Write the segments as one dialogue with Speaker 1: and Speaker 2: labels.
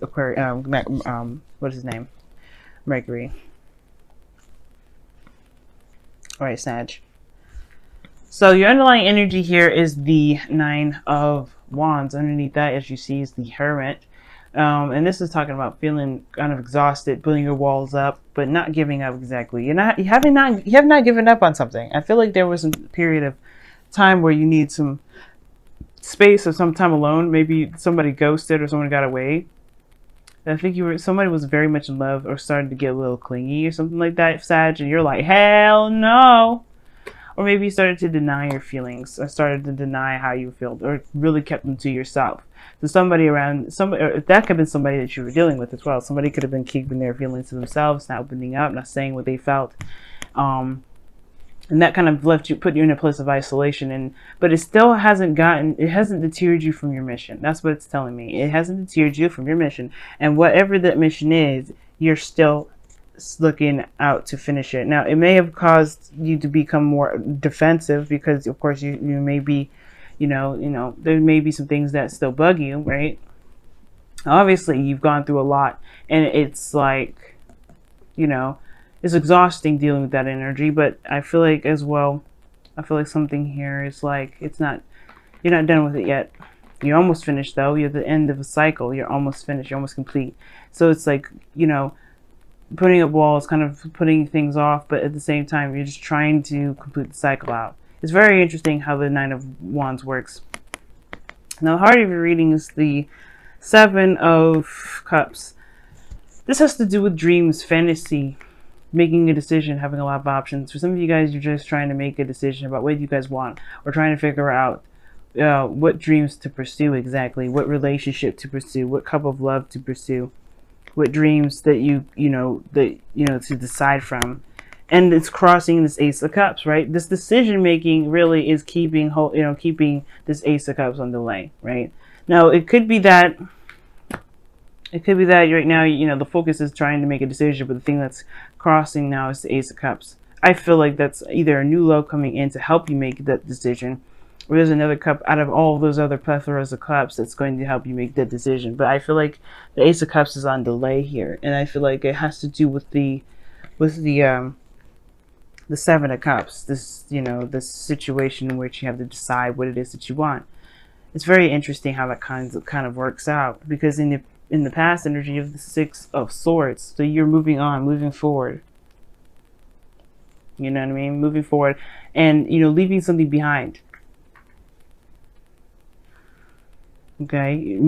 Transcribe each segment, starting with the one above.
Speaker 1: Aquarius, what is his name? Mercury. All right, Sag. So your underlying energy here is the Nine of Wands. Underneath that, as you see, is the Hermit. And this is talking about feeling kind of exhausted, putting your walls up, but not giving up exactly. You have not given up on something. I feel like there was a period of time where you need some space or some time alone. Maybe somebody ghosted or someone got away. I think somebody was very much in love or started to get a little clingy or something like that, Sag, and you're like, hell no. Or maybe you started to deny your feelings, or started to deny how you feel, or really kept them to yourself. So somebody around, or that could have been somebody that you were dealing with as well. Somebody could have been keeping their feelings to themselves, not opening up, not saying what they felt. And that kind of put you in a place of isolation. But it still hasn't deterred you from your mission. That's what it's telling me. It hasn't deterred you from your mission. And whatever that mission is, you're still looking out to finish it. Now, it may have caused you to become more defensive because, of course, you may be, there may be some things that still bug you, right? Obviously, you've gone through a lot, and it's like, it's exhausting dealing with that energy. But I feel like as well, something here is like, you're not done with it yet. You're almost finished though. You're at the end of a cycle. You're almost finished. You're almost complete. So it's like, putting up walls, kind of putting things off, but at the same time, you're just trying to complete the cycle out. It's very interesting how the Nine of Wands works. Now, the heart of your reading is the Seven of Cups. This has to do with dreams, fantasy, making a decision, having a lot of options. For some of you guys, you're just trying to make a decision about what you guys want, or trying to figure out what dreams to pursue exactly, what relationship to pursue, what cup of love to pursue, what dreams that to decide from. And it's crossing this Ace of Cups, right? This decision making really is keeping this Ace of Cups on delay, right? Now, it could be that right now, the focus is trying to make a decision, but the thing that's crossing now is the Ace of Cups. I feel like that's either a new love coming in to help you make that decision, or there's another cup out of all of those other plethoras of cups that's going to help you make that decision. But I feel like the Ace of Cups is on delay here, and I feel like it has to do with the Seven of Cups. This situation in which you have to decide what it is that you want. It's very interesting how that kind of works out, because in the past energy, you have the Six of Swords, so you're moving on, moving forward. You know what I mean? Moving forward, and leaving something behind. Okay,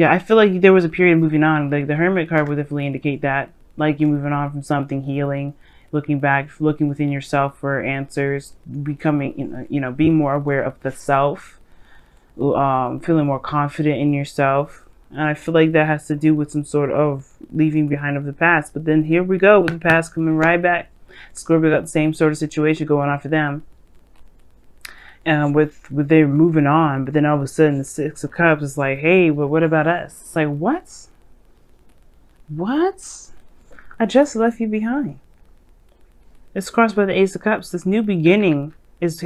Speaker 1: I feel like there was a period of moving on. Like the Hermit card would definitely indicate that, like you're moving on from something, healing, looking back, looking within yourself for answers, becoming, being more aware of the self, feeling more confident in yourself. And I feel like that has to do with some sort of leaving behind of the past. But then here we go with the past coming right back. Scorpio got the same sort of situation going on for them. And with they're moving on, but then all of a sudden the Six of Cups is like, hey, well, what about us? It's like, what? I just left you behind. It's crossed by the Ace of Cups. This new beginning is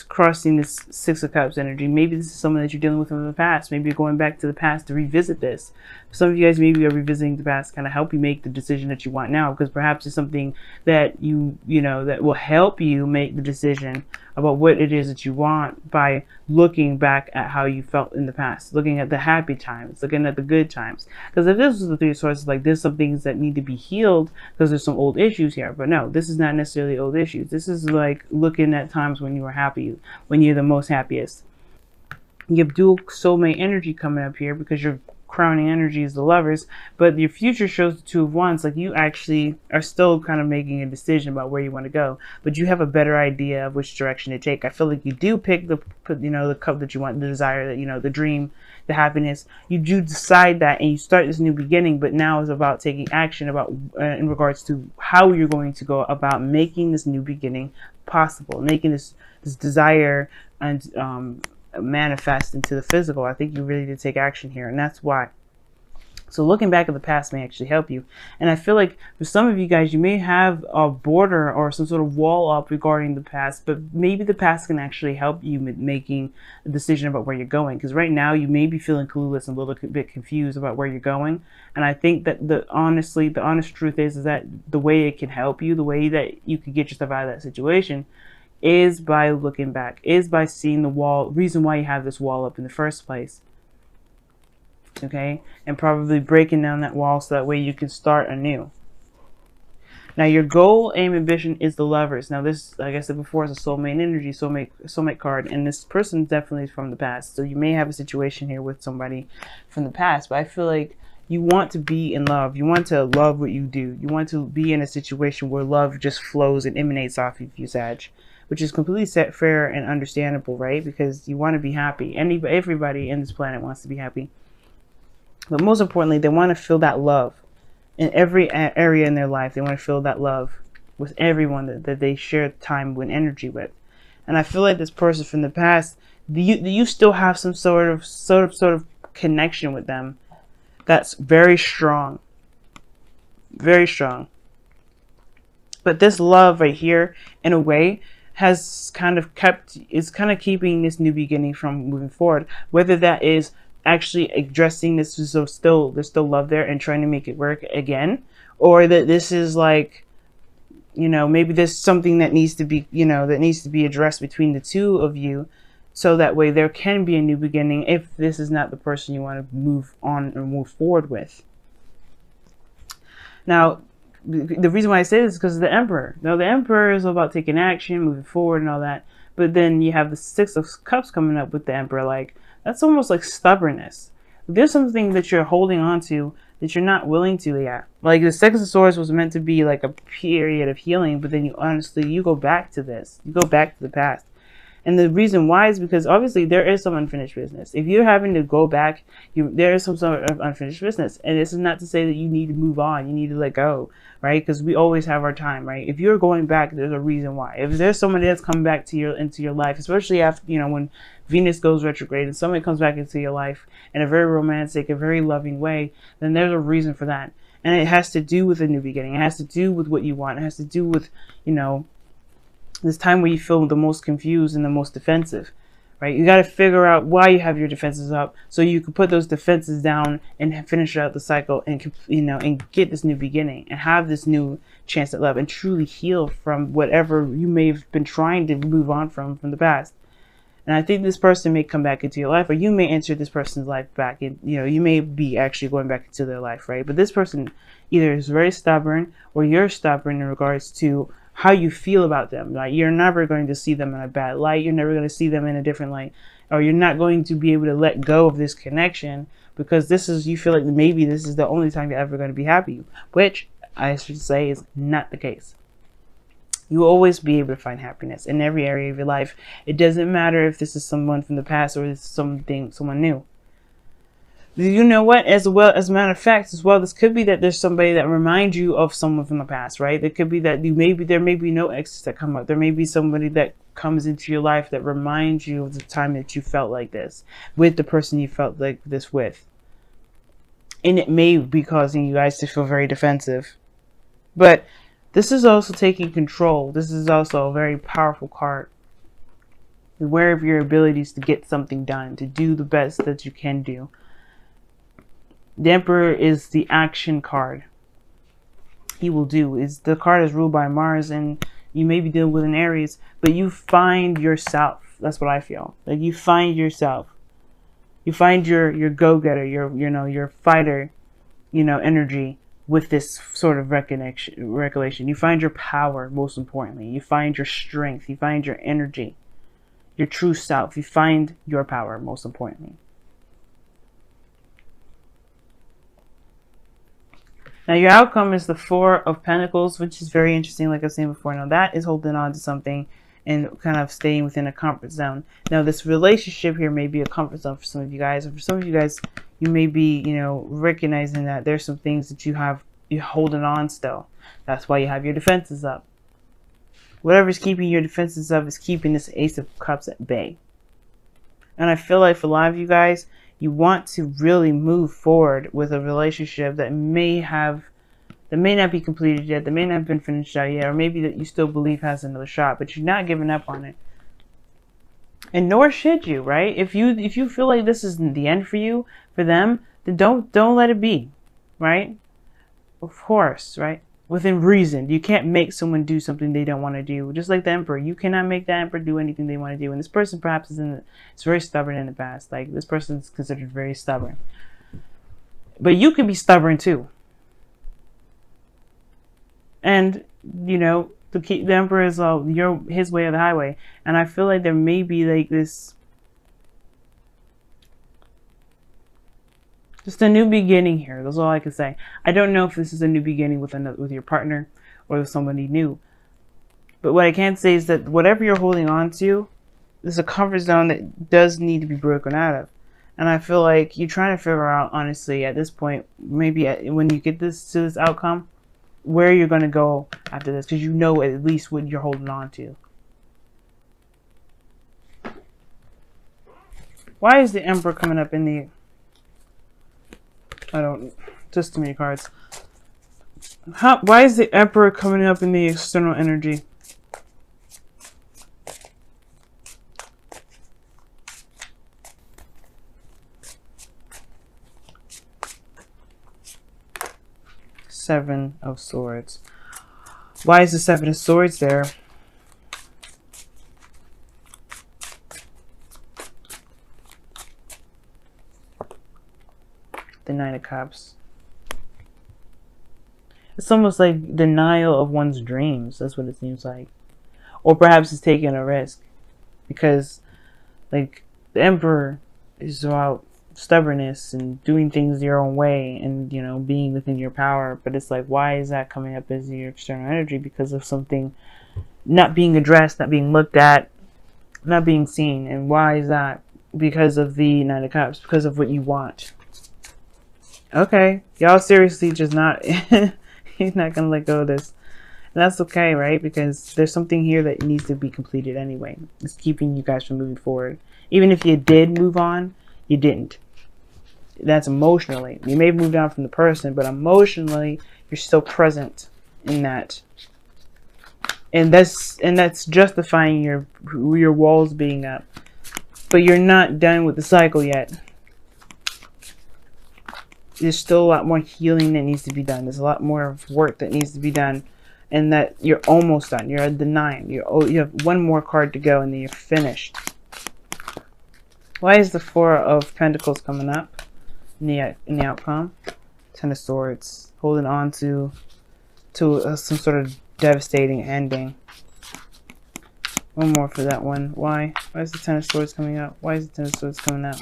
Speaker 1: crossing this Six of Cups energy. Maybe this is someone that you're dealing with from the past. Maybe you're going back to the past to revisit this. Some of you guys maybe are revisiting the past to kind of help you make the decision that you want now, because perhaps it's something that that will help you make the decision about what it is that you want by looking back at how you felt in the past, looking at the happy times, looking at the good times. Because if this was the Three of Swords, like there's some things that need to be healed because there's some old issues here. But no, this is not necessarily old issues. This is like looking at times when you were happy, when you're the most happiest. You have dual soulmate energy coming up here because your crowning energy is the Lovers, but your future shows the Two of Wands. Like you actually are still kind of making a decision about where you want to go, but you have a better idea of which direction to take. I feel like you do pick the cup that you want, the desire, that the dream, the happiness. You do decide that, and you start this new beginning. But now is about taking action about in regards to how you're going to go about making this new beginning possible, making this desire and manifest into the physical. I think you really did take action here, and that's why. So looking back at the past may actually help you. And I feel like for some of you guys, you may have a border or some sort of wall up regarding the past, but maybe the past can actually help you with making a decision about where you're going. Because right now you may be feeling clueless and a little bit confused about where you're going. And I think that the honest truth is that the way it can help you, the way that you can get yourself out of that situation, is by looking back, is by seeing the wall, reason why you have this wall up in the first place. Okay, and probably breaking down that wall so that way you can start anew. Now your goal, aim, ambition is the Lovers. Now this, like I said before, is a soulmate energy, soulmate card, and this person definitely is from the past. So you may have a situation here with somebody from the past, but I feel like you want to be in love. You want to love what you do. You want to be in a situation where love just flows and emanates off of you, Sag, which is completely fair and understandable, right? Because you want to be happy. Everybody in this planet wants to be happy. But most importantly, they want to feel that love in every area in their life. They want to feel that love with everyone that they share time and energy with. And I feel like this person from the past, you still have some sort of connection with them that's very strong. Very strong. But this love right here, in a way, is kind of keeping this new beginning from moving forward. Whether that is actually addressing this, so there's still love there and trying to make it work again, or that this is like, you know, maybe there's something that needs to be, you know, that needs to be addressed between the two of you, so that way there can be a new beginning if this is not the person you want to move on or move forward with. Now the reason why I say this is because of the Emperor. Now the Emperor is all about taking action, moving forward and all that, but then you have the Six of Cups coming up with the Emperor. Like, that's almost like stubbornness. There's something that you're holding on to that you're not willing to yet. Like the Six of Swords was meant to be like a period of healing, but then you go back to this. You go back to the past. And the reason why is because obviously there is some unfinished business. If you're having to go back, there is some sort of unfinished business. And this is not to say that you need to move on. You need to let go, right? Because we always have our time, right? If you're going back, there's a reason why. If there's somebody that's coming back to into your life, especially after, you know, when Venus goes retrograde and somebody comes back into your life in a very romantic, a very loving way, then there's a reason for that. And it has to do with a new beginning. It has to do with what you want. It has to do with, you know, this time where you feel the most confused and the most defensive, right? You got to figure out why you have your defenses up so you can put those defenses down and finish out the cycle and, you know, and get this new beginning and have this new chance at love and truly heal from whatever you may have been trying to move on from the past. And I think this person may come back into your life, or you may enter this person's life back in, you know, you may be actually going back into their life, right? But this person either is very stubborn or you're stubborn in regards to how you feel about them. Like, you're never going to see them in a bad light. You're never going to see them in a different light, or you're not going to be able to let go of this connection because you feel like maybe this is the only time you're ever going to be happy, which I should say is not the case. You will always be able to find happiness in every area of your life. It doesn't matter if this is someone from the past or this is someone new. You know what? As a matter of fact, as well, this could be that there's somebody that reminds you of someone from the past, right? It could be that there may be no exes that come up. There may be somebody that comes into your life that reminds you of the time that you felt like this with the person you felt like this with. And it may be causing you guys to feel very defensive. But this is also taking control. This is also a very powerful card. Aware of your abilities to get something done, to do the best that you can do. The Emperor is the action card. He will do. The card is ruled by Mars, and you may be dealing with an Aries, but you find yourself. That's what I feel. Like, you find yourself. You find your go-getter, your fighter, energy with this sort of recollection. You find your power, most importantly. You find your strength. You find your energy, your true self. You find your power, most importantly. Now, your outcome is the Four of Pentacles, which is very interesting, like I was saying before. Now, that is holding on to something and kind of staying within a comfort zone. Now, this relationship here may be a comfort zone for some of you guys. Or for some of you guys, you may be, recognizing that there's some things that you're holding on still. That's why you have your defenses up. Whatever's keeping your defenses up is keeping this Ace of Cups at bay. And I feel like for a lot of you guys, You want to really move forward with a relationship that may not be completed yet, that may not have been finished out yet, or maybe that you still believe has another shot, but you're not giving up on it. And nor should you, right? If you feel like this is the end for you, for them, then don't let it be, right? Of course, right? Within reason. You can't make someone do something they don't want to do. Just like the Emperor, you cannot make the Emperor do anything they want to do. And this person perhaps is very stubborn in the past. Like, this person is considered very stubborn. But you can be stubborn too. And, you know, the Emperor is his way or the highway. And I feel like there may be like this, just a new beginning here. That's all I can say. I don't know if this is a new beginning with your partner or with somebody new. But what I can say is that whatever you're holding on to, there's a comfort zone that does need to be broken out of. And I feel like you're trying to figure out, honestly, at this point, maybe when you get to this outcome, where you're going to go after this, because you know at least what you're holding on to. Why is the Emperor coming up in the... just too many cards. Why is the Emperor coming up in the external energy? Seven of Swords. Why is the Seven of Swords there? The Knight of Cups. It's almost like denial of one's dreams. That's what it seems like. Or perhaps it's taking a risk. Because, like, the Emperor is about stubbornness and doing things your own way and, you know, being within your power. But it's like, why is that coming up as your external energy? Because of something not being addressed, not being looked at, not being seen. And why is that? Because of the Knight of Cups. Because of what you want. Okay, y'all seriously just not, he's not going to let go of this. And that's okay, right? Because there's something here that needs to be completed anyway. It's keeping you guys from moving forward. Even if you did move on, you didn't. That's emotionally. You may have moved on from the person, but emotionally, you're still present in that. And that's justifying your walls being up. But you're not done with the cycle yet. There's still a lot more healing that needs to be done. There's a lot more work that needs to be done. And that you're almost done. You're at the 9. You have one more card to go and then you're finished. Why is the 4 of Pentacles coming up in the outcome? 10 of Swords. Holding on to some sort of devastating ending. One more for that one. Why? Why is the 10 of Swords coming up? Why is the 10 of Swords coming up?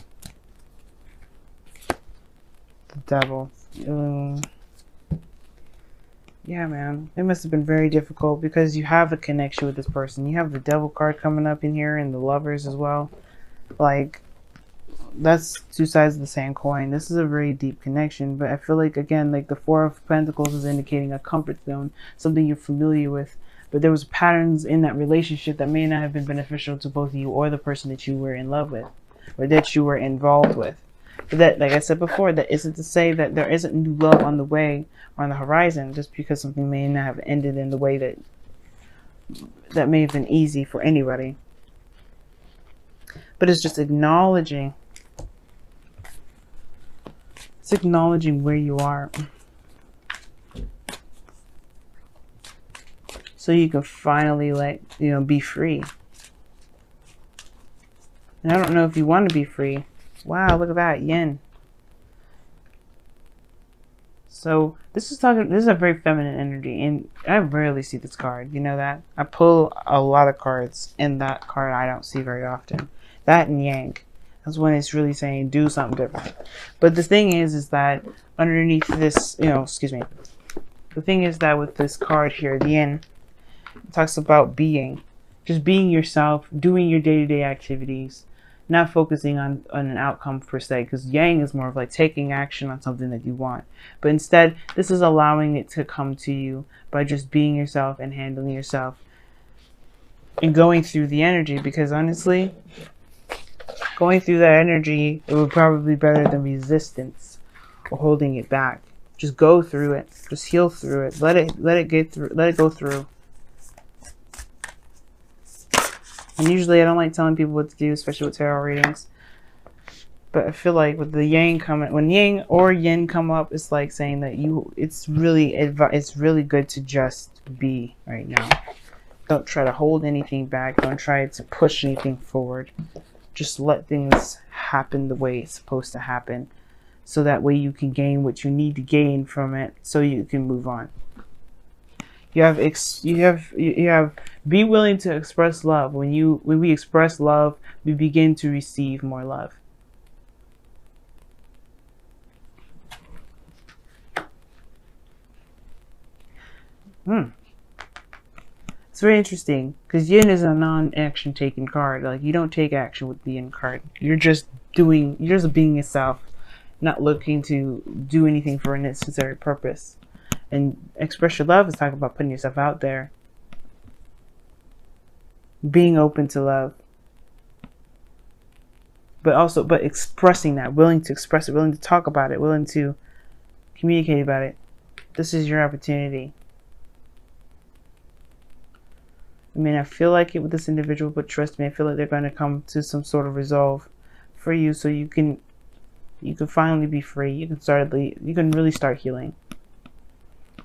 Speaker 1: The Devil. Yeah, man. It must have been very difficult because you have a connection with this person. You have the Devil card coming up in here and the Lovers as well. Like, that's two sides of the same coin. This is a very deep connection, but I feel like, again, like the 4 of Pentacles is indicating a comfort zone, something you're familiar with. But there was patterns in that relationship that may not have been beneficial to both you or the person that you were in love with or that you were involved with. But that, like I said before, that isn't to say that there isn't new love on the way or on the horizon, just because something may not have ended in the way that may have been easy for anybody. But it's just acknowledging. It's acknowledging where you are. So you can finally, like, you know, be free. And I don't know if you want to be free. Wow, look at that, yin. So this is a very feminine energy, and I rarely see this card. You know that? I pull a lot of cards, and that card I don't see very often. That and Yang. That's when it's really saying do something different. But the thing is that underneath this, you know, excuse me. The thing is that with this card here, the Yin, it talks about being. Just being yourself, doing your day-to-day activities. Not focusing on an outcome per se, because Yang is more of like taking action on something that you want. But instead, this is allowing it to come to you by just being yourself and handling yourself and going through the energy. Because honestly, Going through that energy, it would probably be better than resistance or holding it back. Just go through it. Just heal through it. Let it get through. Let it go through. And usually I don't like telling people what to do, especially with tarot readings. But I feel like with the yang coming, when yang or yin come up, it's like saying that it's really good to just be right now. Don't try to hold anything back. Don't try to push anything forward. Just let things happen the way it's supposed to happen, so that way you can gain what you need to gain from it, so you can move on. You have be willing to express love. When we express love, we begin to receive more love. It's very interesting because yin is a non-action taking card. Like, you don't take action with the yin card. You're just being yourself, not looking to do anything for a necessary purpose. And express your love is talking about putting yourself out there, being open to love, but expressing that, willing to express it, willing to talk about it, willing to communicate about it. This is your opportunity. I mean, I feel like it with this individual, but trust me, I feel like they're going to come to some sort of resolve for you, so you can finally be free. You can really start healing.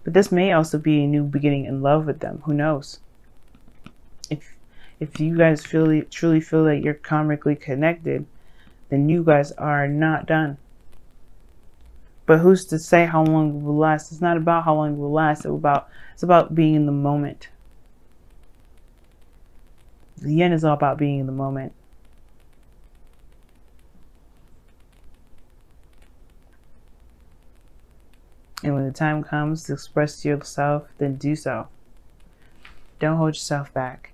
Speaker 1: But this may also be a new beginning in love with them. Who knows? If you guys truly feel that you're karmically connected, then you guys are not done. But who's to say how long it will last? It's not about how long it will last. It's about being in the moment. The yin is all about being in the moment. And when the time comes to express yourself, then do so. Don't hold yourself back.